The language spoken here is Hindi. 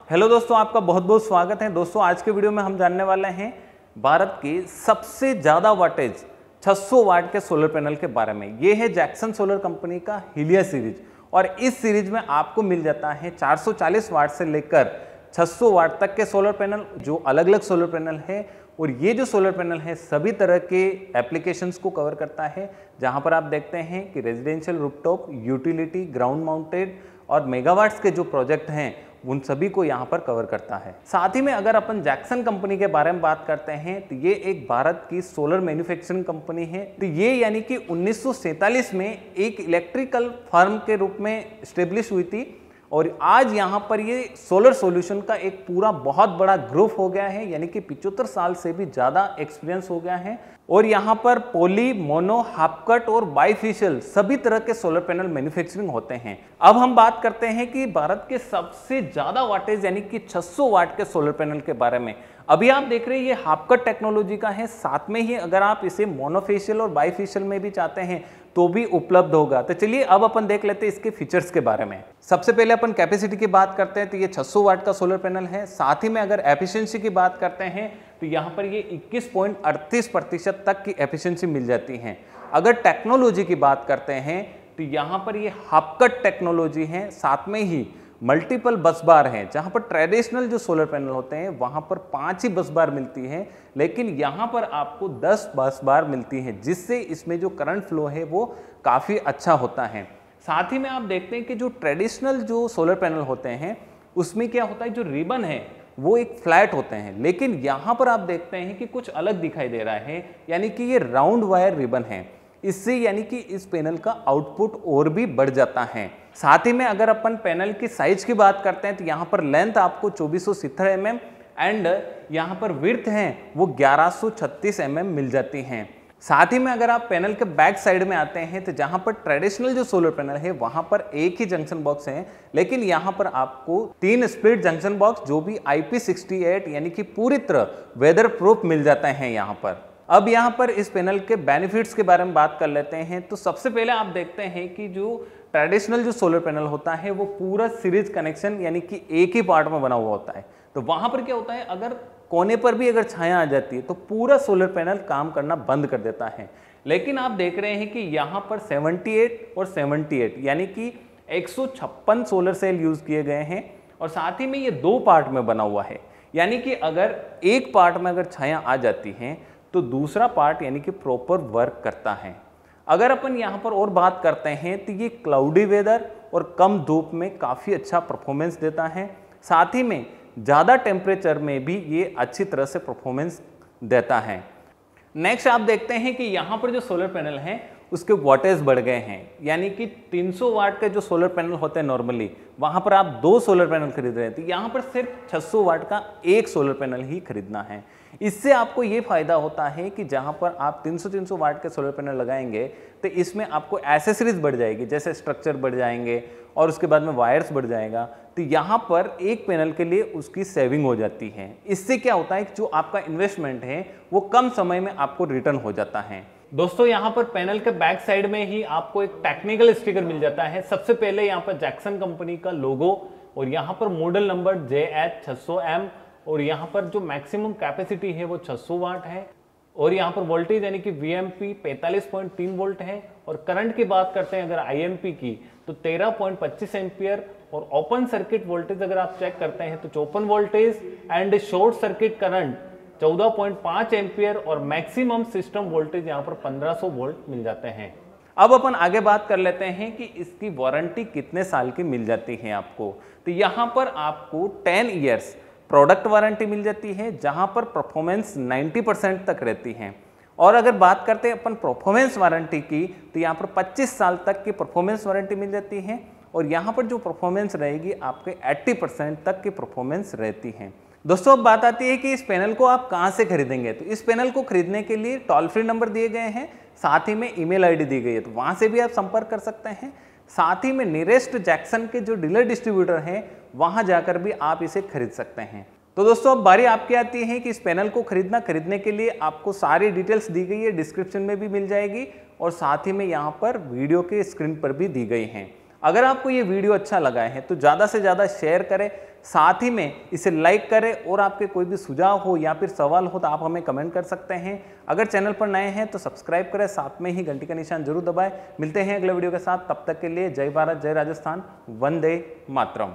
हेलो दोस्तों, आपका बहुत बहुत स्वागत है। दोस्तों आज के वीडियो में हम जानने वाले हैं भारत की सबसे ज़्यादा वाटेज 600 वाट के सोलर पैनल के बारे में। ये है जैक्सन सोलर कंपनी का हीलिया सीरीज और इस सीरीज में आपको मिल जाता है 440 वाट से लेकर 600 वाट तक के सोलर पैनल, जो अलग अलग सोलर पैनल है। और ये जो सोलर पैनल है सभी तरह के एप्लीकेशंस को कवर करता है, जहां पर आप देखते हैं कि residential, rooftop, utility, ground mounted और मेगावाट्स के जो प्रोजेक्ट हैं उन सभी को यहाँ पर कवर करता है। साथ ही में अगर अपन जैक्सन कंपनी के बारे में बात करते हैं तो ये एक भारत की सोलर मैन्युफैक्चरिंग कंपनी है। तो ये यानी कि 1947 में एक इलेक्ट्रिकल फर्म के रूप में स्टेब्लिश हुई थी और आज यहाँ पर ये सोलर सॉल्यूशन का एक पूरा बहुत बड़ा ग्रुप हो गया है, यानी कि 75 साल से भी ज़्यादा एक्सपीरियंस हो गया है। और यहाँ पर पॉली, मोनो, हाफ कट और बाइफेशियल सभी तरह के सोलर पैनल मैन्युफैक्चरिंग होते हैं। अब हम बात करते हैं कि भारत के सबसे ज़्यादा वाटेज यानी कि 600 वाट के सोलर पैनल के बारे में। अभी आप देख रहे हैं ये हाफ कट टेक्नोलॉजी का है, साथ में ही अगर आप इसे मोनोफेशियल और बाइफेशियल में भी चाहते हैं तो भी उपलब्ध होगा। तो चलिए अब अपन देख लेते हैं इसके फीचर्स के बारे में। सबसे पहले अपन कैपेसिटी की बात करते हैं तो ये 600 वाट का सोलर पैनल है। साथ ही में अगर एफिशिएंसी की बात करते हैं तो यहाँ पर ये 21.38% तक की एफिशिएंसी मिल जाती है। अगर टेक्नोलॉजी की बात करते हैं तो यहाँ पर ये हाफ कट टेक्नोलॉजी है, साथ में ही मल्टीपल बस बार हैं। जहां पर ट्रेडिशनल जो सोलर पैनल होते हैं वहां पर 5 ही बस बार मिलती है, लेकिन यहां पर आपको 10 बस बार मिलती है, जिससे इसमें जो करंट फ्लो है वो काफ़ी अच्छा होता है। साथ ही में आप देखते हैं कि जो ट्रेडिशनल जो सोलर पैनल होते हैं उसमें क्या होता है, जो रिबन है वो एक फ्लैट होते हैं, लेकिन यहाँ पर आप देखते हैं कि कुछ अलग दिखाई दे रहा है, यानी कि ये राउंड वायर रिबन है। इससे यानी कि इस पैनल का आउटपुट और भी बढ़ जाता है। साथ ही में अगर अपन पैनल की साइज की बात करते हैं तो यहाँ पर लेंथ आपको 2470 mm एंड यहाँ पर विड्थ है वो 1136 mm मिल जाती हैं। साथ ही में अगर आप पैनल के बैक साइड में आते हैं तो जहाँ पर ट्रेडिशनल जो सोलर पैनल है वहाँ पर एक ही जंक्शन बॉक्स है, लेकिन यहाँ पर आपको 3 स्प्लिट जंक्शन बॉक्स जो भी IP68 यानी कि पूरी तरह वेदर प्रूफ मिल जाते हैं यहाँ पर। अब यहाँ पर इस पैनल के बेनिफिट्स के बारे में बात कर लेते हैं। तो सबसे पहले आप देखते हैं कि जो ट्रेडिशनल जो सोलर पैनल होता है वो पूरा सीरीज कनेक्शन यानी कि एक ही पार्ट में बना हुआ होता है। तो वहां पर क्या होता है, अगर कोने पर भी अगर छाया आ जाती है तो पूरा सोलर पैनल काम करना बंद कर देता है। लेकिन आप देख रहे हैं कि यहाँ पर 78 और 78 यानी कि 156 सोलर सेल यूज किए गए हैं और साथ ही में ये 2 पार्ट में बना हुआ है, यानी कि अगर एक पार्ट में अगर छाया आ जाती है तो दूसरा पार्ट यानी कि प्रॉपर वर्क करता है। अगर अपन यहाँ पर और बात करते हैं तो ये क्लाउडी वेदर और कम धूप में काफ़ी अच्छा परफॉर्मेंस देता है। साथ ही में ज़्यादा टेम्परेचर में भी ये अच्छी तरह से परफॉर्मेंस देता है। नेक्स्ट आप देखते हैं कि यहाँ पर जो सोलर पैनल हैं उसके वॉटेज बढ़ गए हैं, यानी कि 300 वाट के जो सोलर पैनल होते हैं नॉर्मली वहाँ पर आप 2 सोलर पैनल खरीद रहे थे, यहाँ पर सिर्फ 600 वाट का एक सोलर पैनल ही खरीदना है। इससे आपको ये फायदा होता है कि जहाँ पर आप 300 वाट के सोलर पैनल लगाएंगे तो इसमें आपको एसेसरीज बढ़ जाएगी, जैसे स्ट्रक्चर बढ़ जाएंगे और उसके बाद में वायर्स बढ़ जाएगा। तो यहाँ पर एक पैनल के लिए उसकी सेविंग हो जाती है। इससे क्या होता है कि जो आपका इन्वेस्टमेंट है वो कम समय में आपको रिटर्न हो जाता है। दोस्तों यहाँ पर पैनल के बैक साइड में ही आपको एक टेक्निकल स्टिकर मिल जाता है। सबसे पहले यहाँ पर जैक्सन कंपनी का लोगो और यहाँ पर मॉडल नंबर JH600M और यहाँ पर जो मैक्सिमम कैपेसिटी है वो 600 वाट है और यहाँ पर वोल्टेज यानी कि VMP 45.3 वोल्ट है। और करंट की बात करते हैं अगर IMP की तो 13.25 एम्पियर और ओपन सर्किट वोल्टेज अगर आप चेक करते हैं तो 54 voltage and short circuit current 14.5 ampere और मैक्सिमम सिस्टम वोल्टेज यहाँ पर 1500 वोल्ट मिल जाते हैं। अब अपन आगे बात कर लेते हैं कि इसकी वारंटी कितने साल की मिल जाती है आपको। तो यहाँ पर आपको 10 ईयर्स प्रोडक्ट वारंटी मिल जाती है, जहाँ पर परफॉर्मेंस 90% तक रहती है। और अगर बात करते हैं अपन परफॉर्मेंस वारंटी की तो यहाँ पर 25 साल तक की परफॉर्मेंस वारंटी मिल जाती है और यहाँ पर जो परफॉर्मेंस रहेगी आपके 80% तक की परफॉर्मेंस रहती है। दोस्तों अब बात आती है कि इस पैनल को आप कहाँ से खरीदेंगे। तो इस पैनल को खरीदने के लिए टोल फ्री नंबर दिए गए हैं, साथ ही में ईमेल आईडी दी गई है, तो वहाँ से भी आप संपर्क कर सकते हैं। साथ ही में नियरेस्ट जैक्सन के जो डीलर डिस्ट्रीब्यूटर हैं वहाँ जाकर भी आप इसे खरीद सकते हैं। तो दोस्तों अब बारी आपकी आती है कि इस पैनल को खरीदने के लिए आपको सारी डिटेल्स दी गई है, डिस्क्रिप्शन में भी मिल जाएगी और साथ ही में यहाँ पर वीडियो के स्क्रीन पर भी दी गई हैं। अगर आपको ये वीडियो अच्छा लगा है तो ज़्यादा से ज़्यादा शेयर करें, साथ ही में इसे लाइक करें और आपके कोई भी सुझाव हो या फिर सवाल हो तो आप हमें कमेंट कर सकते हैं। अगर चैनल पर नए हैं तो सब्सक्राइब करें, साथ में ही घंटी का निशान जरूर दबाएं। मिलते हैं अगले वीडियो के साथ, तब तक के लिए जय भारत, जय राजस्थान, वंदे मातरम।